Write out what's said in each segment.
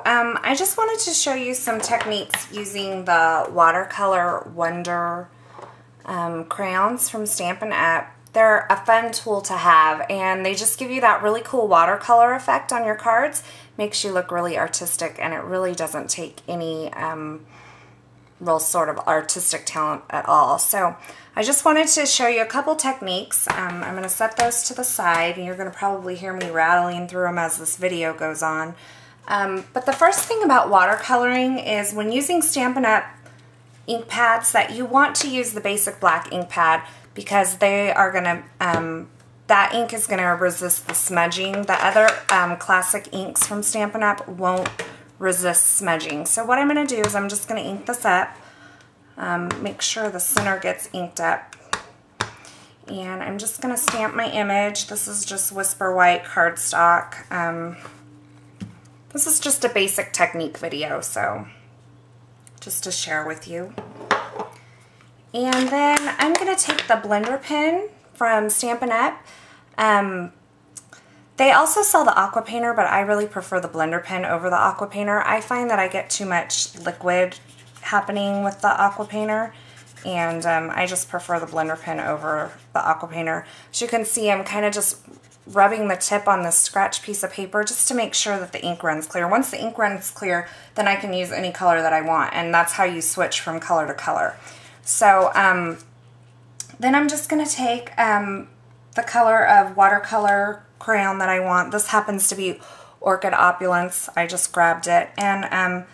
I just wanted to show you some techniques using the Watercolor Wonder crayons from Stampin' app. They're a fun tool to have, and they just give you that really cool watercolor effect on your cards. Makes you look really artistic, and it really doesn't take any real sort of artistic talent at all. So I just wanted to show you a couple techniques. I'm going to set those to the side, and you're going to probably hear me rattling through them as this video goes on. But the first thing about watercoloring is when using Stampin' Up! Ink pads that you want to use the basic black ink pad, because they are going to, that ink is going to resist the smudging. The other classic inks from Stampin' Up! Won't resist smudging. So what I'm going to do is I'm just going to ink this up, make sure the center gets inked up, and I'm just going to stamp my image. This is just Whisper White cardstock. This is just a basic technique video, so just to share with you. And then I'm going to take the blender pen from Stampin' Up! They also sell the aqua painter, but I really prefer the blender pen over the aqua painter. I find that I get too much liquid happening with the aqua painter, and I just prefer the blender pen over the aqua painter. As you can see, I'm kind of just rubbing the tip on this scratch piece of paper just to make sure that the ink runs clear. Once the ink runs clear, then I can use any color that I want, and that's how you switch from color to color. So then I'm just going to take the color of watercolor crayon that I want. This happens to be Orchid Opulence. I just grabbed it, and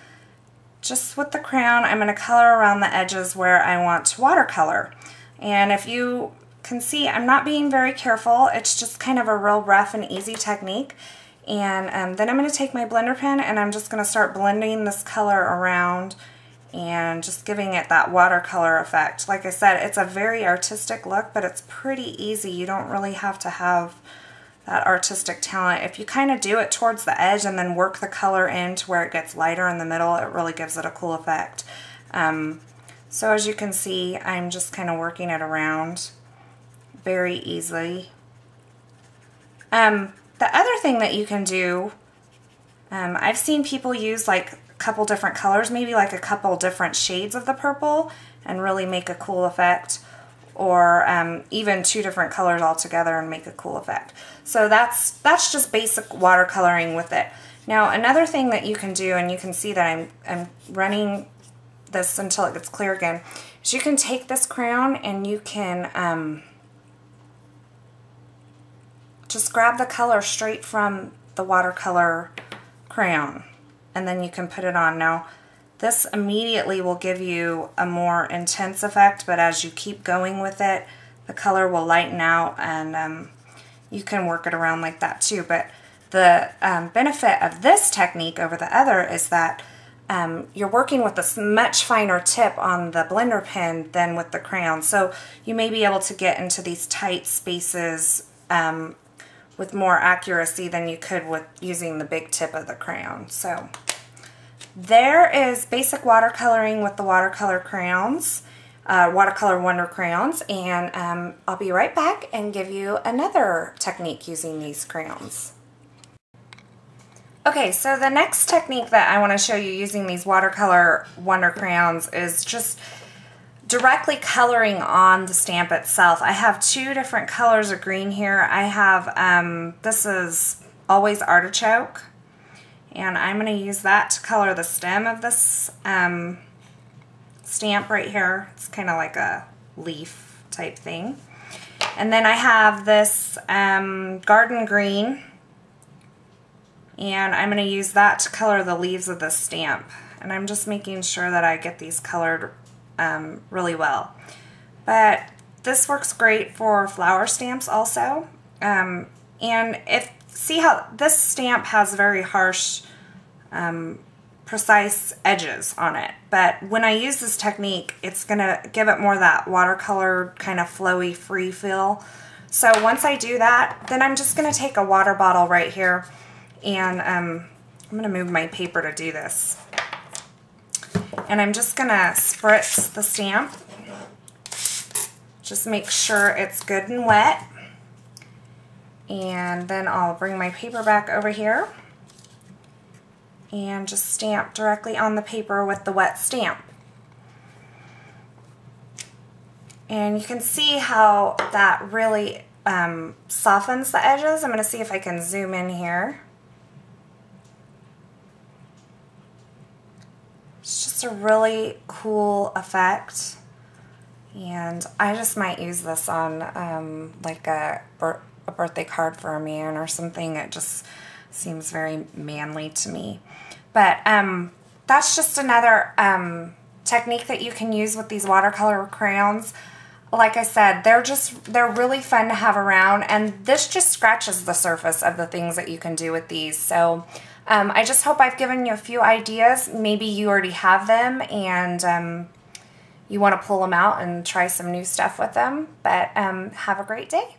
just with the crayon I'm going to color around the edges where I want to watercolor. And if you can see, I'm not being very careful. It's just kind of a real rough and easy technique. And then I'm going to take my blender pen and I'm just going to start blending this color around and just giving it that watercolor effect. Like I said, it's a very artistic look, but it's pretty easy. You don't really have to have that artistic talent. If you kind of do it towards the edge and then work the color in to where it gets lighter in the middle, it really gives it a cool effect. So as you can see, I'm just kind of working it around very easily. The other thing that you can do, I've seen people use like a couple different colors, maybe like a couple different shades of the purple, and really make a cool effect, or even two different colors all together and make a cool effect. So that's just basic watercoloring with it. Now another thing that you can do, and you can see that I'm running this until it gets clear again, is you can take this crayon and you can just grab the color straight from the watercolor crayon, and then you can put it on. Now, this immediately will give you a more intense effect, but as you keep going with it, the color will lighten out, and you can work it around like that too. But the benefit of this technique over the other is that you're working with a much finer tip on the blender pen than with the crayon. So you may be able to get into these tight spaces with more accuracy than you could with using the big tip of the crayon. So there is basic watercoloring with the watercolor crayons, Watercolor Wonder crayons, and I'll be right back and give you another technique using these crayons. Okay, so the next technique that I want to show you using these Watercolor Wonder crayons is just directly coloring on the stamp itself. I have two different colors of green here. I have, this is Always Artichoke, and I'm going to use that to color the stem of this stamp right here. It's kind of like a leaf type thing. And then I have this Garden Green, and I'm going to use that to color the leaves of the stamp. And I'm just making sure that I get these colored really well. But this works great for flower stamps also. And see how this stamp has very harsh, precise edges on it. But when I use this technique, it's going to give it more that watercolor kind of flowy, free feel. So once I do that, then I'm just going to take a water bottle right here, and I'm going to move my paper to do this. And I'm just going to spritz the stamp. Just make sure it's good and wet. And then I'll bring my paper back over here. and just stamp directly on the paper with the wet stamp. And you can see how that really softens the edges. I'm going to see if I can zoom in here. It's just a really cool effect. And I just might use this on like a birthday card for a man or something. It just seems very manly to me. But that's just another technique that you can use with these watercolor crayons. Like I said, they're really fun to have around, and this just scratches the surface of the things that you can do with these. So I just hope I've given you a few ideas. Maybe you already have them and you want to pull them out and try some new stuff with them. But have a great day.